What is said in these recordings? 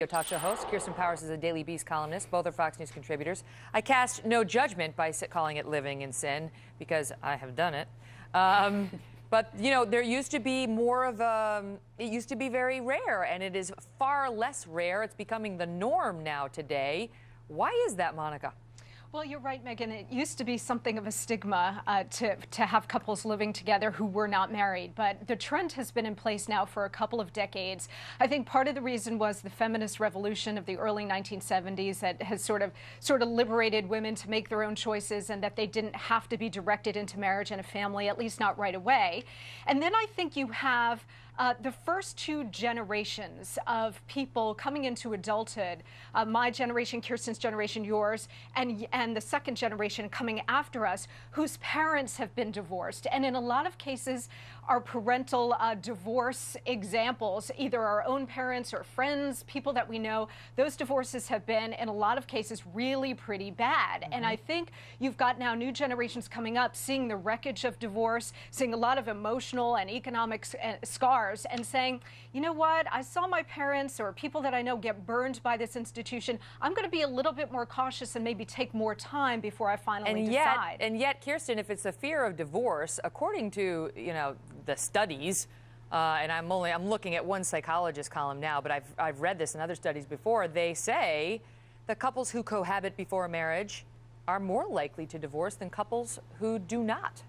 Talk show host. Kirsten Powers is a Daily Beast columnist. Both are Fox News contributors. I cast no judgment by calling it living in sin because I have done it. But, you know, there used to be more of it used to be very rare, and it is far less rare. It's becoming the norm now today. Why is that, Monica? Well, you're right, Megyn. It used to be something of a stigma to have couples living together who were not married. But the trend has been in place now for a couple of decades. I think part of the reason was the feminist revolution of the early 1970s that has sort of liberated women to make their own choices and that they didn't have to be directed into marriage and a family, at least not right away. And then I think you have the first two generations of people coming into adulthood, my generation, Kirsten's generation, yours, and the second generation coming after us, whose parents have been divorced. And in a lot of cases, our parental divorce examples, either our own parents or friends, people that we know, those divorces have been, in a lot of cases, really pretty bad. And I think you've got now new generations coming up, seeing the wreckage of divorce, seeing a lot of emotional and economic scars, and saying, you know what, I saw my parents or people that I know get burned by this institution. I'm going to be a little bit more cautious and maybe take more time before I finally decide. And yet, Kirsten, if it's the fear of divorce, according to, you know, the studies, and I'm looking at one psychologist column now, but I've read this in other studies before. They say the couples who cohabit before a marriage are more likely to divorce than couples who do not.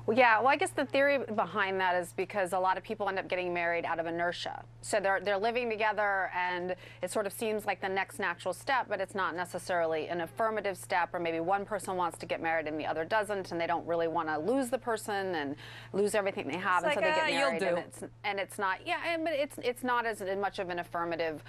Well, yeah. Well, I guess the theory behind that is because a lot of people end up getting married out of inertia. So they're living together, and it sort of seems like the next natural step, but it's not necessarily an affirmative step. Or maybe one person wants to get married and the other doesn't, and they don't really want to lose the person and lose everything they have, and so they get married. And it's not. Yeah, but it's not as much of an affirmative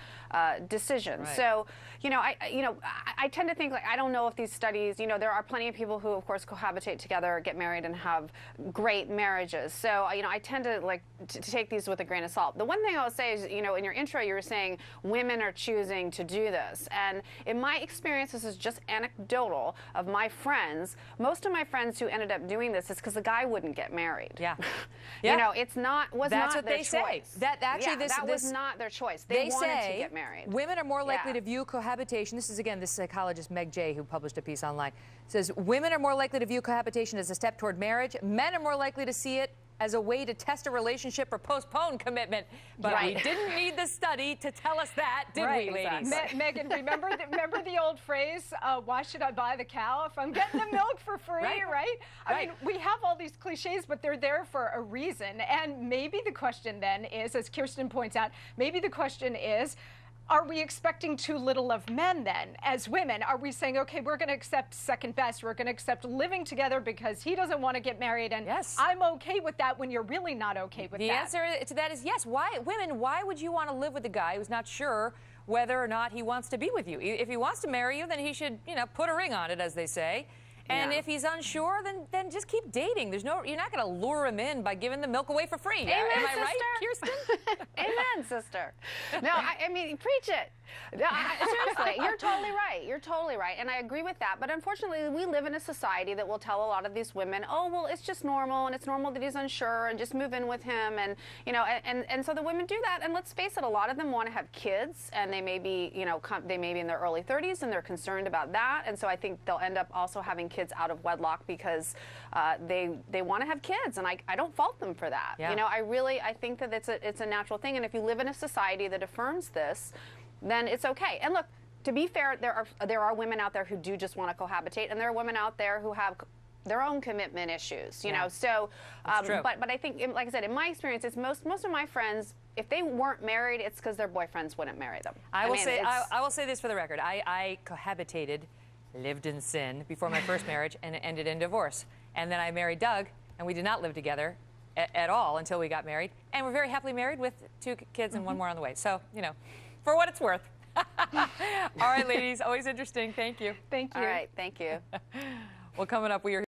decision. Right. So, I tend to think, like, I don't know if these studies. There are plenty of people who, of course, cohabitate together, get married, and have great marriages. So, I tend to to take these with a grain of salt. The one thing I will say is, in your intro, you were saying women are choosing to do this. And in my experience, this is just anecdotal of my friends. Most of my friends who ended up doing this is because the guy wouldn't get married. Yeah. It's not, That's what their they choice. Say. That actually, that was not their choice. They wanted to get married. Women are more likely to view cohabitation. This is, again, this psychologist, Meg J., who published a piece online, says women are more likely to view cohabitation as a step toward marriage. Men are more likely to see it as a way to test a relationship or postpone commitment. But we didn't need the study to tell us that, did we, ladies? Megyn, remember the old phrase, why should I buy the cow if I'm getting the milk for free, right? I mean, we have all these cliches, but they're there for a reason. And maybe the question then is, as Kirsten points out, maybe the question is, are we expecting too little of men then, as women? Are we saying, okay, we're going to accept second best, we're going to accept living together because he doesn't want to get married, and I'm okay with that when you're really not okay with that? The answer to that is yes. Why would you want to live with a guy who's not sure whether or not he wants to be with you? If he wants to marry you, then he should, put a ring on it, as they say. And if he's unsure, then just keep dating. You're not going to lure him in by giving the milk away for free. Amen, Am I sister. right, Kirsten? Amen, sister. No, I mean, preach it. No, seriously, you're totally right. You're totally right. And I agree with that. But unfortunately, we live in a society that will tell a lot of these women, oh, well, it's just normal, and it's normal that he's unsure, and just move in with him. And, and so the women do that. And let's face it, a lot of them want to have kids, and they may be, they may be in their early 30s, and they're concerned about that. And so I think they'll end up also having kids out of wedlock because they want to have kids. And I don't fault them for that. Yeah. I think that it's a natural thing. And if you live in a society that affirms this, then it's okay. And look, to be fair, there are women out there who do just want to cohabitate, and there are women out there who have their own commitment issues, you know. So, but I think, like I said, in my experience, it's most of my friends, if they weren't married, it's because their boyfriends wouldn't marry them. I will say this for the record. I cohabitated, lived in sin before my first marriage, and it ended in divorce. And then I married Doug, and we did not live together at all until we got married. And we're very happily married with 2 kids and 1 more on the way. So, for what it's worth. All right, ladies, always interesting. Thank you. Thank you. All right, thank you. Well, coming up, we are